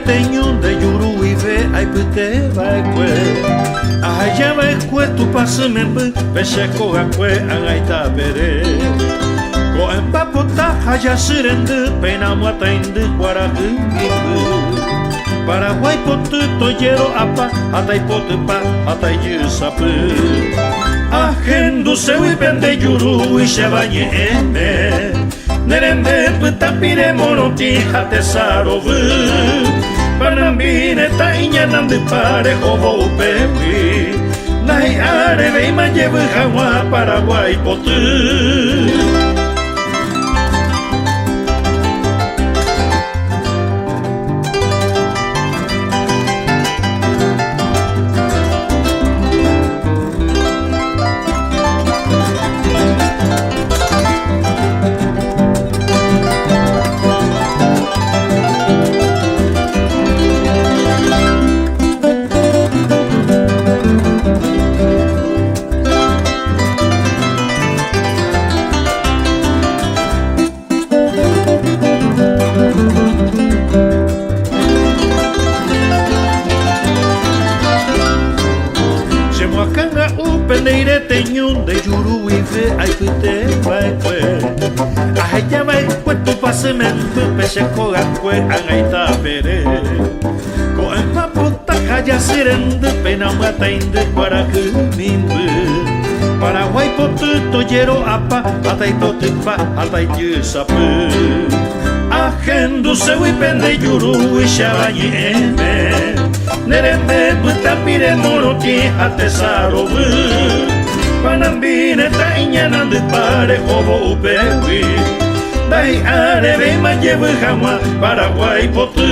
teñón de yuru y ve ay pute va kwe Ahaya va kwe tu pase membe Peshe koga kwe angaita bere Ko empapota haya sirende Pena muata inde guaragu imbu Paraguay potu toyero apa Atai potu pa atai yusapu Ahendu se wipende yuru y se bañe eme Nerende putapire monoti hate sarovu Panambine tainya nande pare hobo upewi Nai are veima lleve jawa Paraguay potu Wakanga upendeire teñón de yuru y fe ay pute vai kwe Ahaya vai kwe tu pase membe Peshe koga kwe angaita pere Ko emma puta haya sirende Pena mata inde guaraku nimbe Paraguay potu toyero apa Atai potu pa atai yusapu Ahendu se wipende yuru y shabañi eme Nerende putapire moroti hate sarovu Panambine tainya nande pare hobo upewi Dai are veima lleve jama Paraguay potu